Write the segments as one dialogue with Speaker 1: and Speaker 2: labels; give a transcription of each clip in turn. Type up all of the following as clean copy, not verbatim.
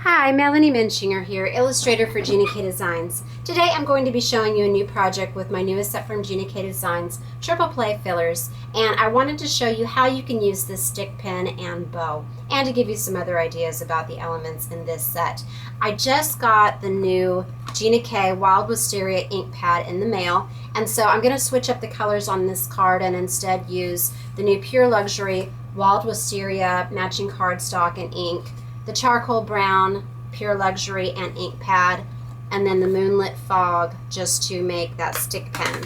Speaker 1: Hi, Melanie Muenchinger here, illustrator for Gina K Designs. Today I'm going to be showing you a new project with my newest set from Gina K Designs, triple play fillers, and I wanted to show you how you can use this stick pin and bow, and to give you some other ideas about the elements in this set. I just got the new Gina K Wild Wisteria ink pad in the mail, and so I'm going to switch up the colors on this card and instead use the new Pure Luxury Wild Wisteria matching cardstock and ink, the charcoal brown Pure Luxury and ink pad, and then the Moonlit Fog just to make that stick pen.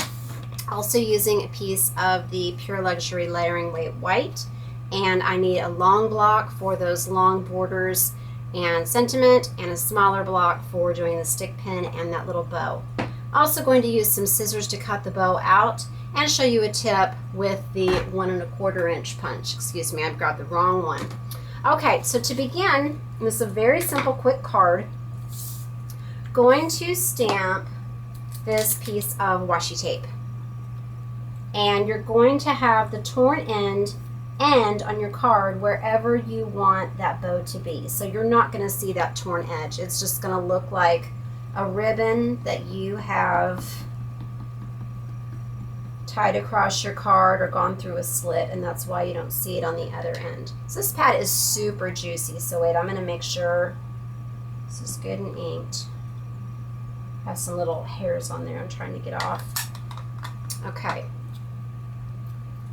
Speaker 1: Also using a piece of the Pure Luxury layering weight white, and I need a long block for those long borders and sentiment, and a smaller block for doing the stick pin and that little bow. Also going to use some scissors to cut the bow out and show you a tip with the 1 1/4 inch punch. Excuse me, I've got the wrong one. Okay, so to begin, this is a very simple, quick card. Going to stamp this piece of washi tape. And you're going to have the torn end on your card wherever you want that bow to be. So you're not going to see that torn edge. It's just going to look like a ribbon that you have tied across your card or gone through a slit, and that's why you don't see it on the other end. So this pad is super juicy, so wait, I'm going to make sure this is good and inked. Have some little hairs on there I'm trying to get off. Okay,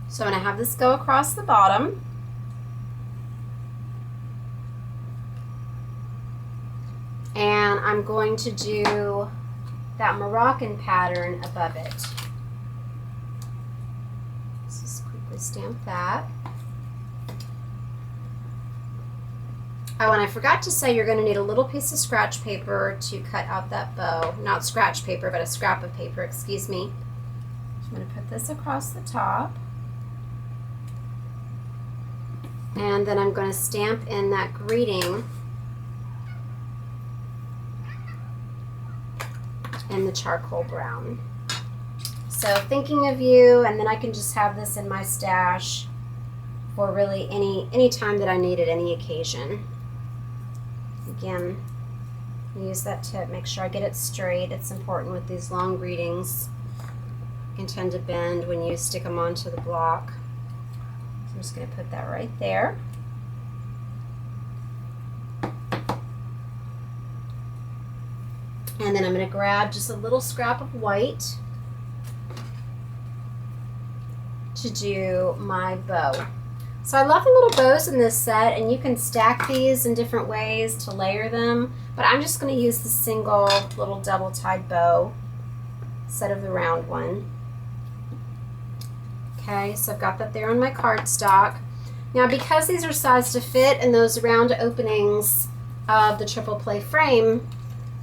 Speaker 1: so I'm going to have this go across the bottom. And I'm going to do that Moroccan pattern above it. Stamp that. Oh, and I forgot to say you're going to need a little piece of scratch paper to cut out that bow. Not scratch paper, but a scrap of paper, excuse me. I'm going to put this across the top. And then I'm going to stamp in that greeting in the charcoal brown. So thinking of you, and then I can just have this in my stash for really any time that I need it, any occasion. Again, use that tip, make sure I get it straight. It's important with these long greetings. You can tend to bend when you stick them onto the block. So I'm just going to put that right there. And then I'm going to grab just a little scrap of white to do my bow. So I love the little bows in this set, and you can stack these in different ways to layer them, but I'm just going to use the single little double tied bow instead of the round one. Okay, so I've got that there on my cardstock. Now because these are sized to fit in those round openings of the triple play frame,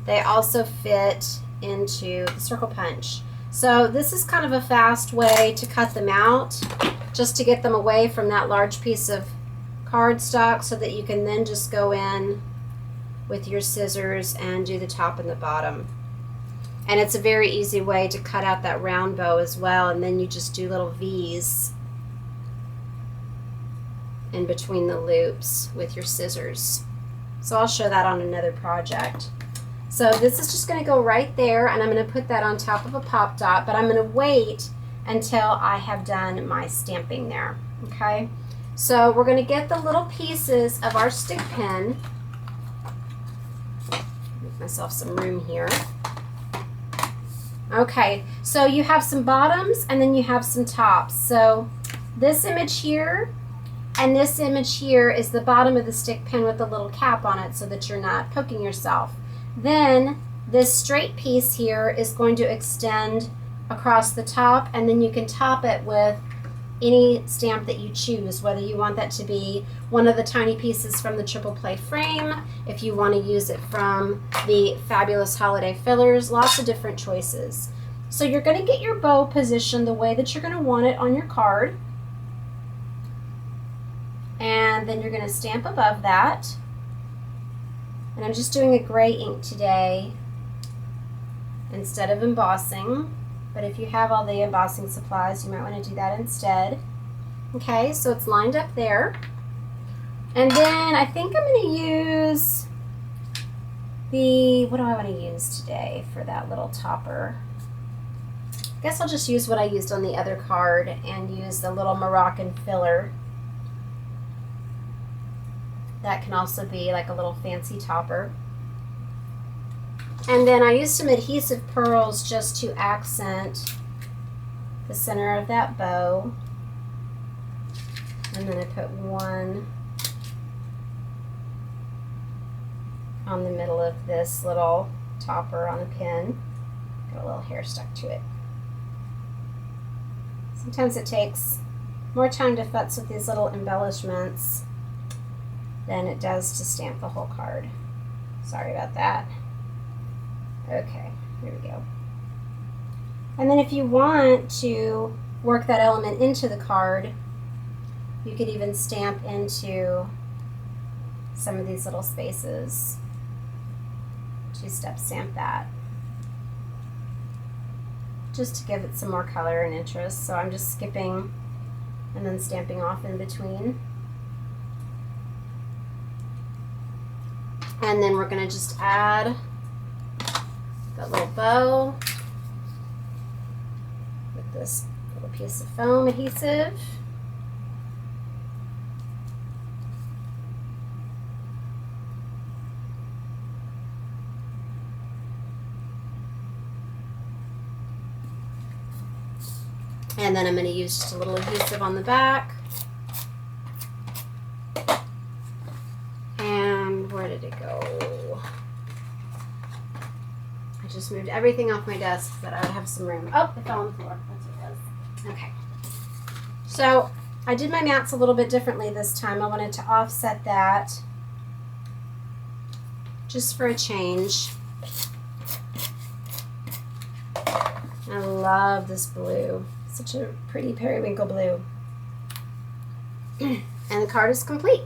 Speaker 1: they also fit into the circle punch. So this is kind of a fast way to cut them out, just to get them away from that large piece of cardstock so that you can then just go in with your scissors and do the top and the bottom. And it's a very easy way to cut out that round bow as well, and then you just do little V's in between the loops with your scissors. So I'll show that on another project. So this is just going to go right there, and I'm going to put that on top of a pop dot, but I'm going to wait until I have done my stamping there. Okay, so we're going to get the little pieces of our stick pin. Make myself some room here. Okay, so you have some bottoms and then you have some tops. So this image here and this image here is the bottom of the stick pin with a little cap on it so that you're not poking yourself. Then this straight piece here is going to extend across the top, and then you can top it with any stamp that you choose, whether you want that to be one of the tiny pieces from the triple play frame, if you want to use it from the fabulous holiday fillers, lots of different choices. So you're going to get your bow positioned the way that you're going to want it on your card, and then you're going to stamp above that. And I'm just doing a gray ink today instead of embossing, but if you have all the embossing supplies, you might want to do that instead. Okay, so it's lined up there. And then I think I'm going to use what do I want to use today for that little topper? I guess I'll just use what I used on the other card and use the little Moroccan filler. That can also be like a little fancy topper. And then I used some adhesive pearls just to accent the center of that bow. And then I put one on the middle of this little topper on the pin. Got a little hair stuck to it. Sometimes it takes more time to futz with these little embellishments than it does to stamp the whole card. Sorry about that. Okay, here we go. And then if you want to work that element into the card, you could even stamp into some of these little spaces. Two-step stamp that, just to give it some more color and interest. So I'm just skipping and then stamping off in between. And then we're going to just add that little bow with this little piece of foam adhesive. And then I'm going to use just a little adhesive on the back. And where did it go? I just moved everything off my desk so that I would have some room. Oh, it fell on the floor. That's what it was. Okay. So I did my mats a little bit differently this time. I wanted to offset that just for a change. I love this blue. Such a pretty periwinkle blue. And the card is complete.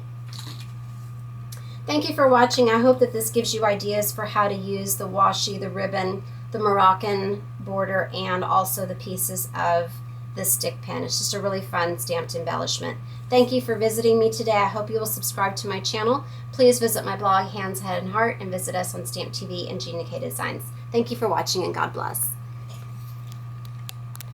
Speaker 1: Thank you for watching. I hope that this gives you ideas for how to use the washi, the ribbon, the Moroccan border, and also the pieces of the stick pin. It's just a really fun stamped embellishment. Thank you for visiting me today. I hope you will subscribe to my channel. Please visit my blog, Hands, Head, and Heart, and visit us on Stamp TV and Gina K Designs. Thank you for watching, and God bless.